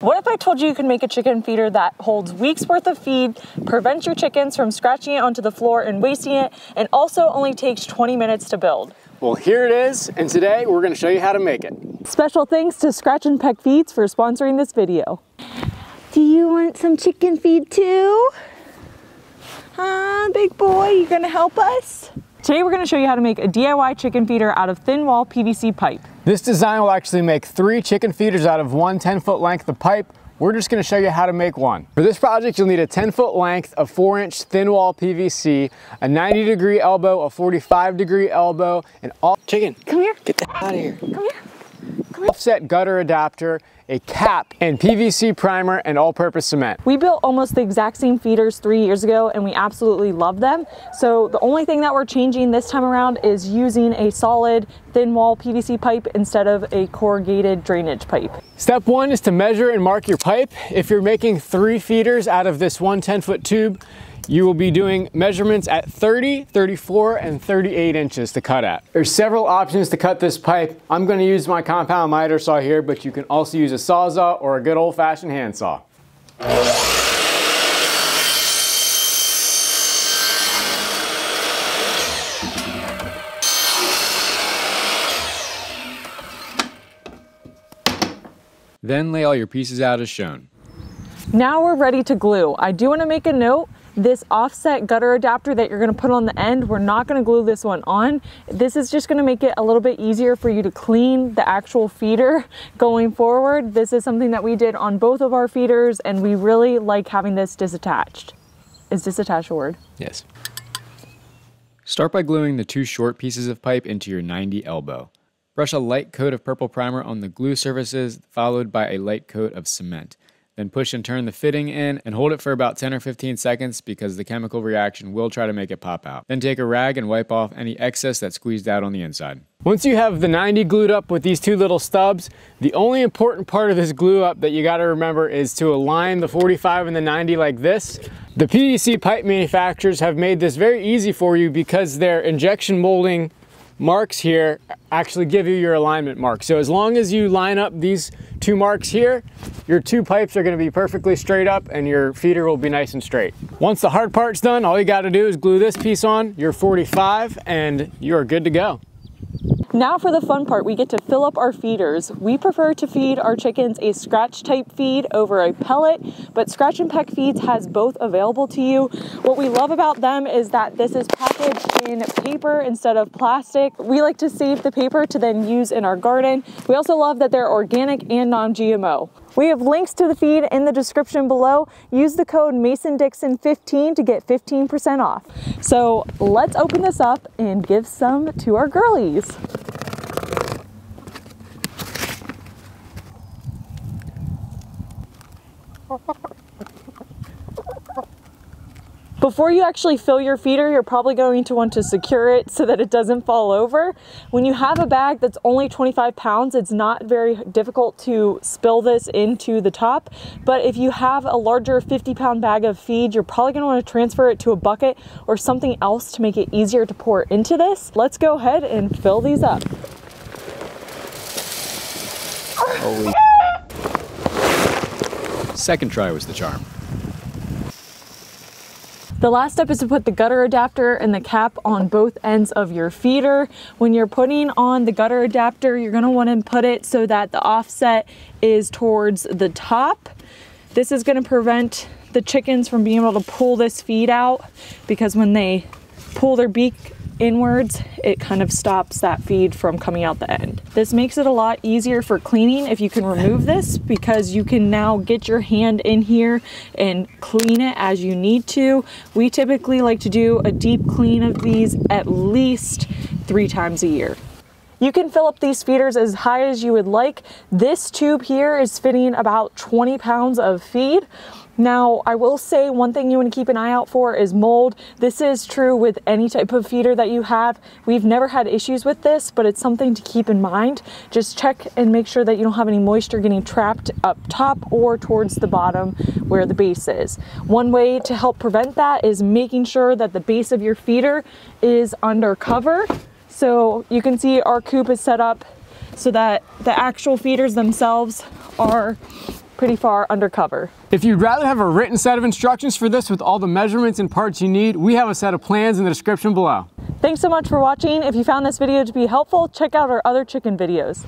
What if I told you you could make a chicken feeder that holds weeks worth of feed, prevents your chickens from scratching it onto the floor and wasting it, and also only takes 20 minutes to build? Well, here it is, and today we're going to show you how to make it. Special thanks to Scratch and Peck Feeds for sponsoring this video. Do you want some chicken feed too? Huh, big boy, you gonna help us? Today we're gonna show you how to make a DIY chicken feeder out of thin wall PVC pipe. This design will actually make 3 chicken feeders out of one 10-foot length of pipe. We're just gonna show you how to make one. For this project, you'll need a 10-foot length of 4-inch thin wall PVC, a 90-degree elbow, a 45-degree elbow, and all— Chicken, come here. Get the out of here. Come here. Offset gutter adapter, a cap, and PVC primer and all-purpose cement. We built almost the exact same feeders 3 years ago and we absolutely love them. So the only thing that we're changing this time around is using a solid thin wall PVC pipe instead of a corrugated drainage pipe. Step 1 is to measure and mark your pipe. If you're making 3 feeders out of this one 10-foot tube, you will be doing measurements at 30, 34, and 38 inches to cut at. There's several options to cut this pipe. I'm going to use my compound miter saw here, but you can also use a Sawzall or a good old-fashioned handsaw. Then lay all your pieces out as shown. Now we're ready to glue. I do want to make a note. This offset gutter adapter that you're going to put on the end, we're not going to glue this one on. This is just going to make it a little bit easier for you to clean the actual feeder going forward. This is something that we did on both of our feeders and we really like having this disattached. Is disattached a word? Yes. Start by gluing the 2 short pieces of pipe into your 90 elbow. Brush a light coat of purple primer on the glue surfaces, followed by a light coat of cement. Then push and turn the fitting in and hold it for about 10 or 15 seconds because the chemical reaction will try to make it pop out. Then take a rag and wipe off any excess that squeezed out on the inside. Once you have the 90 glued up with these 2 little stubs, the only important part of this glue up that you got to remember is to align the 45 and the 90 like this. The PVC pipe manufacturers have made this very easy for you because their injection molding marks here actually give you your alignment mark. So as long as you line up these 2 marks here, your 2 pipes are going to be perfectly straight up and your feeder will be nice and straight. Once the hard part's done, all you got to do is glue this piece on your 45 and you're good to go. Now for the fun part, we get to fill up our feeders. We prefer to feed our chickens a scratch type feed over a pellet, but Scratch and Peck Feeds has both available to you. What we love about them is that this is packaged in paper instead of plastic. We like to save the paper to then use in our garden. We also love that they're organic and non-GMO. We have links to the feed in the description below. Use the code MasonDixon15 to get 15% off. So let's open this up and give some to our girlies. Before you actually fill your feeder, you're probably going to want to secure it so that it doesn't fall over. When you have a bag that's only 25 pounds, it's not very difficult to spill this into the top. But if you have a larger 50-pound bag of feed, you're probably going to want to transfer it to a bucket or something else to make it easier to pour into this. Let's go ahead and fill these up. Holy. Second try was the charm. The last step is to put the gutter adapter and the cap on both ends of your feeder. When you're putting on the gutter adapter, you're going to want to put it so that the offset is towards the top. This is going to prevent the chickens from being able to pull this feed out because when they pull their beak inwards, it kind of stops that feed from coming out the end. This makes it a lot easier for cleaning if you can remove this because you can now get your hand in here and clean it as you need to. We typically like to do a deep clean of these at least 3 times a year. You can fill up these feeders as high as you would like. This tube here is fitting about 20 pounds of feed. Now, I will say one thing you want to keep an eye out for is mold. This is true with any type of feeder that you have. We've never had issues with this, but it's something to keep in mind. Just check and make sure that you don't have any moisture getting trapped up top or towards the bottom where the base is. One way to help prevent that is making sure that the base of your feeder is under cover. So you can see our coop is set up so that the actual feeders themselves are pretty far undercover. If you'd rather have a written set of instructions for this with all the measurements and parts you need, we have a set of plans in the description below. Thanks so much for watching. If you found this video to be helpful, check out our other chicken videos.